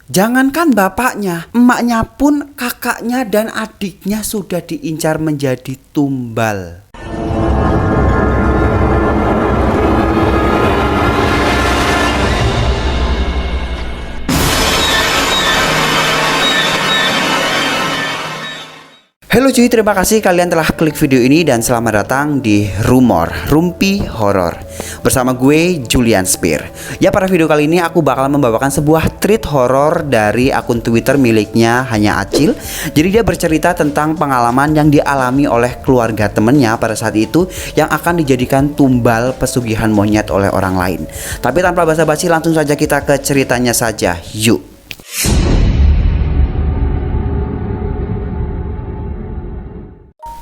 Jangankan bapaknya, emaknya pun kakaknya dan adiknya sudah diincar menjadi tumbal. Halo cuy, terima kasih kalian telah klik video ini dan selamat datang di Rumpi Horor bersama gue Julian Spear. Ya, pada video kali ini aku bakal membawakan sebuah treat horor dari akun Twitter miliknya Hanya Acil. Jadi dia bercerita tentang pengalaman yang dialami oleh keluarga temennya pada saat itu yang akan dijadikan tumbal pesugihan monyet oleh orang lain. Tapi tanpa basa-basi langsung saja kita ke ceritanya saja, yuk.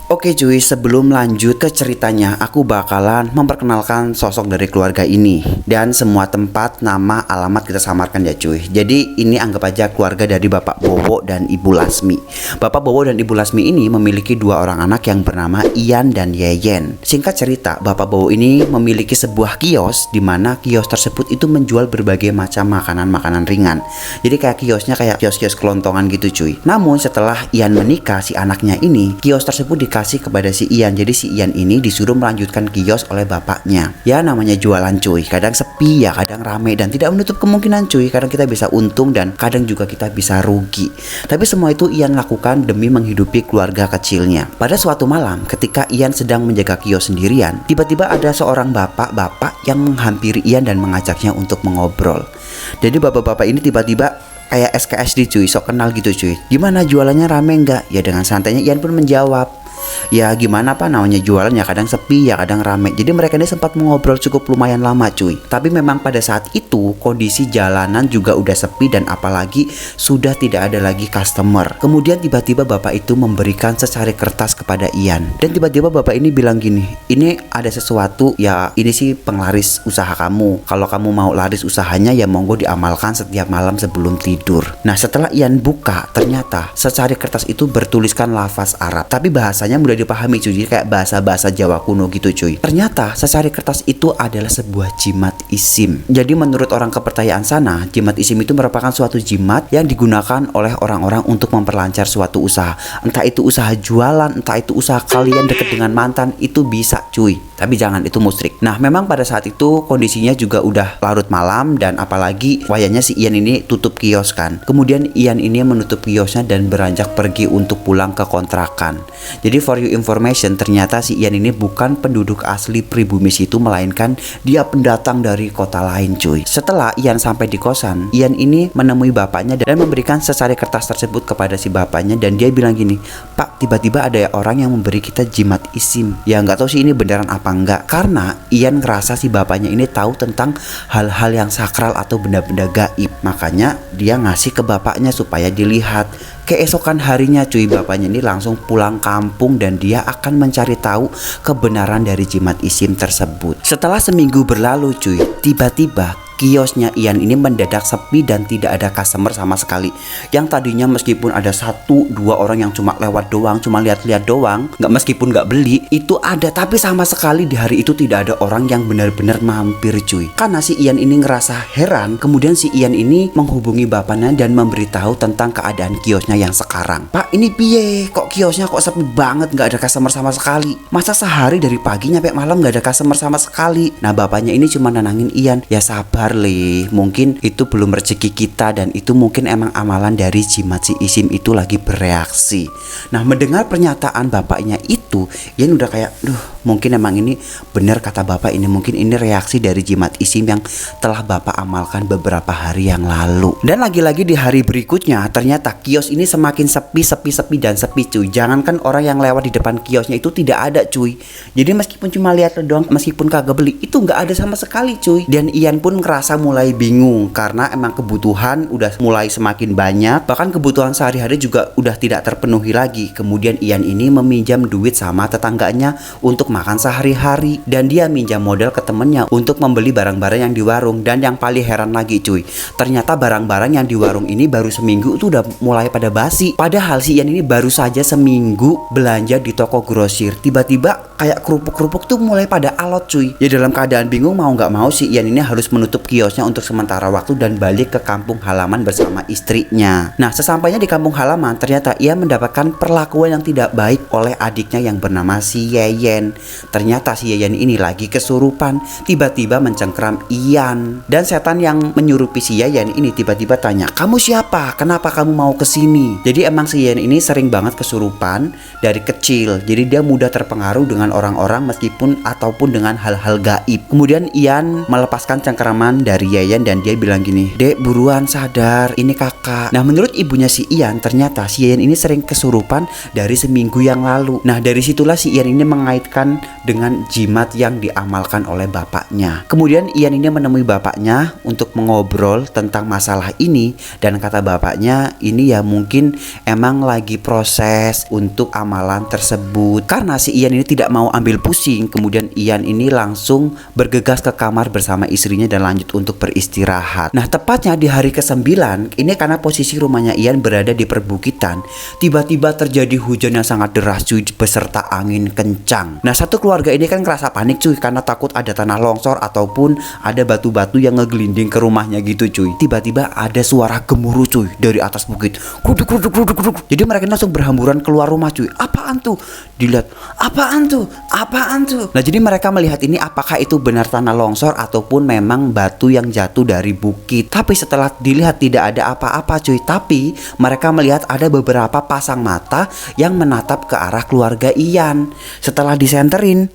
Oke cuy, sebelum lanjut ke ceritanya, aku bakalan memperkenalkan sosok dari keluarga ini. Dan semua tempat, nama, alamat kita samarkan ya cuy. Jadi ini anggap aja keluarga dari Bapak Bowo dan Ibu Lasmi. Bapak Bowo dan Ibu Lasmi ini memiliki dua orang anak yang bernama Ian dan Yeyen. Singkat cerita, Bapak Bowo ini memiliki sebuah kios, di mana kios tersebut itu menjual berbagai macam makanan-makanan ringan. Jadi kayak kiosnya kayak kios-kios kelontongan gitu cuy. Namun setelah Ian menikah, si anaknya ini, kios tersebut dikasih kepada si Ian. Jadi si Ian ini disuruh melanjutkan kios oleh bapaknya. Ya namanya jualan cuy, kadang sepi ya, kadang rame, dan tidak menutup kemungkinan cuy, kadang kita bisa untung dan kadang juga kita bisa rugi. Tapi semua itu Ian lakukan demi menghidupi keluarga kecilnya. Pada suatu malam ketika Ian sedang menjaga kios sendirian, tiba-tiba ada seorang bapak-bapak yang menghampiri Ian dan mengajaknya untuk mengobrol. Jadi bapak-bapak ini tiba-tiba kayak SKSD cuy, sok kenal gitu cuy. Gimana jualannya, rame nggak? Ya dengan santainya Ian pun menjawab, ya gimana pak, namanya jualan ya kadang sepi ya kadang rame. Jadi mereka ini sempat mengobrol cukup lumayan lama cuy. Tapi memang pada saat itu kondisi jalanan juga udah sepi dan apalagi sudah tidak ada lagi customer. Kemudian tiba-tiba bapak itu memberikan secari kertas kepada Ian. Dan tiba-tiba bapak ini bilang gini, ini ada sesuatu ya, ini sih penglaris usaha kamu. Kalau kamu mau laris usahanya ya monggo diamalkan setiap malam sebelum tidur. Nah setelah Ian buka, ternyata secari kertas itu bertuliskan lafaz Arab, tapi bahasanya mudah dipahami cuy, jadi kayak bahasa-bahasa Jawa kuno gitu cuy. Ternyata secari kertas itu adalah sebuah jimat isim. Jadi menurut orang kepercayaan sana, jimat isim itu merupakan suatu jimat yang digunakan oleh orang-orang untuk memperlancar suatu usaha. Entah itu usaha jualan, entah itu usaha kalian deket dengan mantan, itu bisa cuy. Tapi jangan, itu musyrik. Nah memang pada saat itu kondisinya juga udah larut malam dan apalagi wayanya si Ian ini tutup kios kan. Kemudian Ian ini menutup kiosnya dan beranjak pergi untuk pulang ke kontrakan. Jadi for your information, ternyata si Ian ini bukan penduduk asli pribumi situ, melainkan dia pendatang dari kota lain cuy. Setelah Ian sampai di kosan, Ian ini menemui bapaknya dan memberikan secari kertas tersebut kepada si bapaknya. Dan dia bilang gini, pak, tiba-tiba ada orang yang memberi kita jimat isim. Ya nggak tahu sih ini beneran apa enggak, karena Ian ngerasa si bapaknya ini tahu tentang hal-hal yang sakral atau benda-benda gaib. Makanya dia ngasih ke bapaknya supaya dilihat. Keesokan harinya cuy, bapaknya ini langsung pulang kampung dan dia akan mencari tahu kebenaran dari jimat isim tersebut. Setelah seminggu berlalu cuy, tiba-tiba kiosnya Ian ini mendadak sepi dan tidak ada customer sama sekali. Yang tadinya meskipun ada 1-2 orang yang cuma lewat doang, cuma lihat-lihat doang, meskipun nggak beli, itu ada. Tapi sama sekali di hari itu tidak ada orang yang benar-benar mampir cuy. Karena si Ian ini ngerasa heran, kemudian si Ian ini menghubungi bapaknya dan memberitahu tentang keadaan kiosnya yang sekarang. Pak, ini piye? Kok kiosnya kok sepi banget, nggak ada customer sama sekali? Masa sehari dari pagi nyampe malam nggak ada customer sama sekali? Nah bapaknya ini cuma nenangin Ian, ya sabar le, mungkin itu belum rezeki kita dan itu mungkin emang amalan dari jimat si isim itu lagi bereaksi. Nah mendengar pernyataan bapaknya itu, Ian udah kayak, mungkin emang ini benar kata bapak ini, mungkin ini reaksi dari jimat isim yang telah bapak amalkan beberapa hari yang lalu. Dan lagi-lagi di hari berikutnya ternyata kios ini semakin sepi dan sepi cuy. Jangankan orang yang lewat di depan kiosnya itu tidak ada cuy. Jadi meskipun cuma lihat doang, meskipun kagak beli, itu nggak ada sama sekali cuy. Dan Ian pun ngerasa mulai bingung karena emang kebutuhan udah mulai semakin banyak, bahkan kebutuhan sehari-hari juga udah tidak terpenuhi lagi. Kemudian Ian ini meminjam duit sama tetangganya untuk makan sehari-hari dan dia minjam modal ke temennya untuk membeli barang-barang yang di warung. Dan yang paling heran lagi cuy, ternyata barang-barang yang di warung ini baru seminggu itu udah mulai pada basi. Padahal si Ian ini baru saja seminggu belanja di toko grosir, tiba-tiba kayak kerupuk-kerupuk tuh mulai pada alot cuy. Ya dalam keadaan bingung mau nggak mau si Ian ini harus menutup menutup kiosnya untuk sementara waktu dan balik ke kampung halaman bersama istrinya. Nah, sesampainya di kampung halaman, ternyata ia mendapatkan perlakuan yang tidak baik oleh adiknya yang bernama si Yeyen. Ternyata si Yeyen ini lagi kesurupan, tiba-tiba mencengkram Ian. Dan setan yang menyurupi si Yeyen ini tiba-tiba tanya, "Kamu siapa? Kenapa kamu mau kesini?" Jadi emang si Yeyen ini sering banget kesurupan dari kecil. Jadi dia mudah terpengaruh dengan orang-orang meskipun ataupun dengan hal-hal gaib. Kemudian Ian melepaskan cengkeraman dari Yeyen dan dia bilang gini, "Dek, buruan sadar, ini kakak." Nah, menurut ibunya si Ian, ternyata si Yeyen ini sering kesurupan dari seminggu yang lalu. Nah, dari situlah si Ian ini mengaitkan dengan jimat yang diamalkan oleh bapaknya. Kemudian Ian ini menemui bapaknya untuk mengobrol tentang masalah ini, dan kata bapaknya ini ya mungkin emang lagi proses untuk amalan tersebut. Karena si Ian ini tidak mau ambil pusing, kemudian Ian ini langsung bergegas ke kamar bersama istrinya dan lanjut untuk beristirahat. Nah, tepatnya di hari ke-9, ini karena posisi rumahnya Ian berada di perbukitan, tiba-tiba terjadi hujan yang sangat deras cuy, beserta angin kencang. Nah, satu keluarga ini kan ngerasa panik cuy, karena takut ada tanah longsor ataupun ada batu-batu yang ngegelinding ke rumahnya gitu cuy. Tiba-tiba ada suara gemuruh cuy dari atas bukit. Kruduk, kruduk, kruduk, kruduk. Jadi mereka langsung berhamburan keluar rumah cuy. Apaan tuh? Dilihat, apaan tuh? Apaan tuh? Nah, jadi mereka melihat ini apakah itu benar tanah longsor ataupun memang batu yang jatuh dari bukit. Tapi setelah dilihat tidak ada apa-apa cuy. Tapi mereka melihat ada beberapa pasang mata yang menatap ke arah keluarga Ian. Setelah disenterin,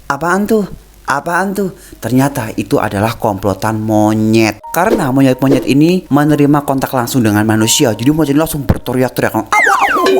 apaan tuh? Apaan tuh? Ternyata itu adalah komplotan monyet. Karena monyet-monyet ini menerima kontak langsung dengan manusia, jadi monyet ini langsung berteriak-teriak,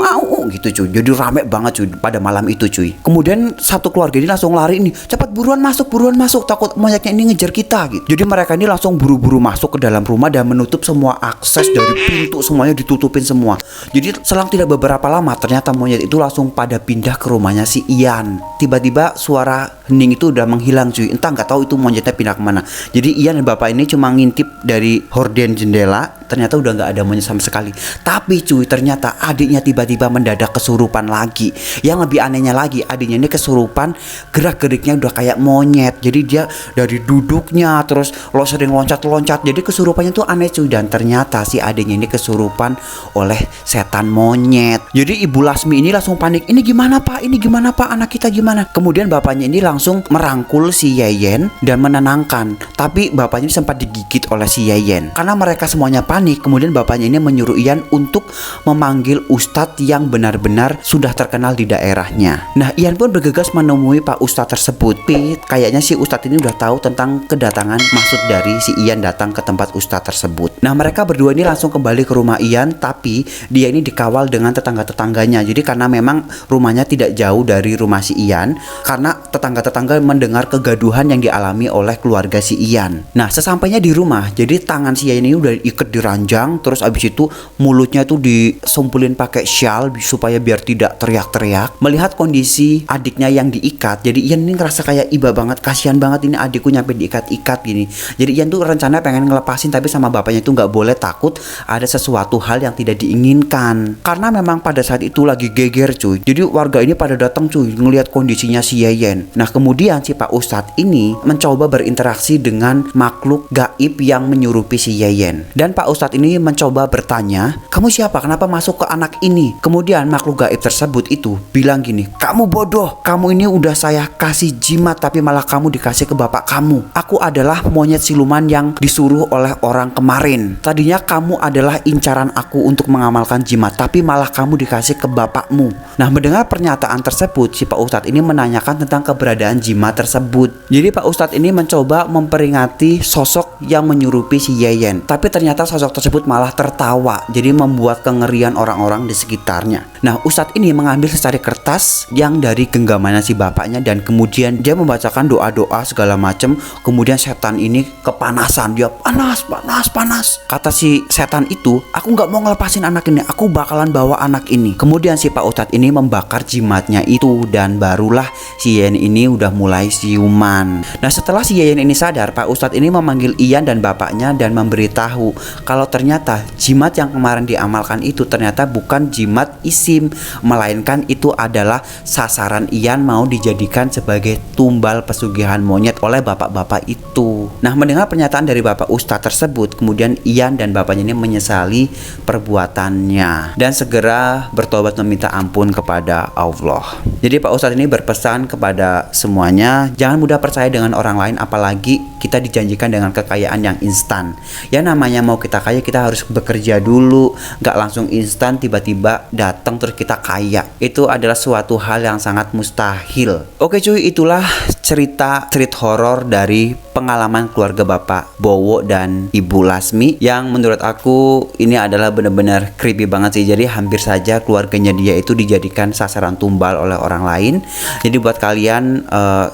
au gitu cuy. Jadi rame banget cuy pada malam itu cuy. Kemudian satu keluarga ini langsung lari ini, cepat buruan masuk, takut monyetnya ini ngejar kita gitu. Jadi mereka ini langsung buru-buru masuk ke dalam rumah dan menutup semua akses dari pintu, semuanya ditutupin semua. Jadi selang tidak beberapa lama ternyata monyet itu langsung pada pindah ke rumahnya si Ian. Tiba-tiba suara hening itu udah menghilang cuy. Entah nggak tahu itu monyetnya pindah kemana. Jadi Ian dan bapak ini cuma ngintip dari horden jendela, ternyata udah nggak ada monyet sama sekali. Tapi cuy, ternyata adiknya tiba-tiba mendadak kesurupan lagi. Yang lebih anehnya lagi, adiknya ini kesurupan, gerak-geriknya udah kayak monyet. Jadi dia dari duduknya terus lo sering loncat-loncat. Jadi kesurupannya tuh aneh cuy. Dan ternyata si adiknya ini kesurupan oleh setan monyet. Jadi Ibu Lasmi ini langsung panik. Ini gimana pak? Ini gimana pak? Anak kita gimana? Kemudian bapaknya ini langsung merangkul si Yeyen dan menenangkan. Tapi bapaknya ini sempat digigit oleh si Yeyen. Karena mereka semuanya panik, kemudian bapaknya ini menyuruh Ian untuk memanggil ustadz yang benar-benar sudah terkenal di daerahnya. Nah, Ian pun bergegas menemui Pak Ustadz tersebut. Kayaknya si ustadz ini udah tahu tentang kedatangan maksud dari si Ian datang ke tempat ustadz tersebut. Nah, mereka berdua ini langsung kembali ke rumah Ian, tapi dia ini dikawal dengan tetangga-tetangganya. Jadi karena memang rumahnya tidak jauh dari rumah si Ian, karena tetangga-tetangga mendengar kegaduhan yang dialami oleh keluarga si Ian. Nah, sesampainya di rumah, jadi tangan si Ian ini udah ikat di ranjang, terus abis itu mulutnya tuh disumpulin pakai shawl supaya biar tidak teriak-teriak. Melihat kondisi adiknya yang diikat, jadi Ian ini ngerasa kayak iba banget, kasihan banget ini adikku nyampe diikat-ikat gini. Jadi Ian tuh rencana pengen ngelepasin, tapi sama bapaknya itu nggak boleh, takut ada sesuatu hal yang tidak diinginkan. Karena memang pada saat itu lagi geger cuy. Jadi warga ini pada datang cuy ngelihat kondisinya si Yeyen. Nah, kemudian si Pak Ustadz ini mencoba berinteraksi dengan makhluk gaib yang menyurupi si Yeyen. Dan Pak Ustadz ini mencoba bertanya, "Kamu siapa? Kenapa masuk ke anak ini?" Kemudian makhluk gaib tersebut itu bilang gini, "Kamu bodoh, kamu ini udah saya kasih jimat tapi malah kamu dikasih ke bapak kamu. Aku adalah monyet siluman yang disuruh oleh orang kemarin. Tadinya kamu adalah incaran aku untuk mengamalkan jimat, tapi malah kamu dikasih ke bapakmu." Nah, mendengar pernyataan tersebut, si Pak Ustadz ini menanyakan tentang keberadaan jimat tersebut. Jadi Pak Ustadz ini mencoba memperingati sosok yang menyerupi si Yeyen. Tapi ternyata sosok tersebut malah tertawa, jadi membuat kengerian orang-orang di sekitarnya. Nah, Ustadz ini mengambil secari kertas yang dari genggamannya si bapaknya dan kemudian dia membacakan doa-doa segala macam. Kemudian setan ini kepanasan, dia panas. Kata si setan itu, "Aku nggak mau ngelepasin anak ini, aku bakalan bawa anak ini." Kemudian si Pak Ustadz ini membakar jimatnya itu dan barulah si Yeyen ini udah mulai siuman. Nah, setelah si Yeyen ini sadar, Pak Ustadz ini memanggil Ian dan bapaknya dan memberitahu kalau ternyata jimat yang kemarin diamalkan itu ternyata bukan jimat kalimat isim, melainkan itu adalah sasaran Ian mau dijadikan sebagai tumbal pesugihan monyet oleh bapak-bapak itu. Nah, mendengar pernyataan dari Bapak Ustadz tersebut, kemudian Ian dan bapaknya ini menyesali perbuatannya dan segera bertobat meminta ampun kepada Allah. Jadi Pak Ustadz ini berpesan kepada semuanya, jangan mudah percaya dengan orang lain, apalagi kita dijanjikan dengan kekayaan yang instan. Ya namanya mau kita kaya, kita harus bekerja dulu, gak langsung instan tiba-tiba datang terus kita kaya. Itu adalah suatu hal yang sangat mustahil. Oke cuy, itulah cerita horor dari pengalaman keluarga Bapak Bowo dan Ibu Lasmi yang menurut aku ini adalah benar-benar creepy banget sih. Jadi hampir saja keluarganya dia itu dijadikan sasaran tumbal oleh orang lain. Jadi buat kalian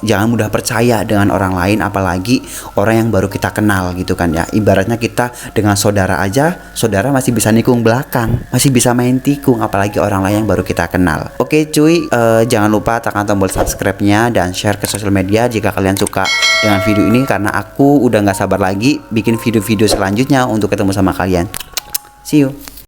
jangan mudah percaya dengan orang lain, apalagi orang yang baru kita kenal gitu kan ya. Ibaratnya kita dengan saudara aja, saudara masih bisa nikung belakang, masih bisa main tikung, apalagi orang lain yang baru kita kenal. Oke cuy, jangan lupa tekan tombol subscribe-nya dan share ke sosial media jika kalian suka dengan video ini, karena aku udah gak sabar lagi bikin video-video selanjutnya untuk ketemu sama kalian. See you.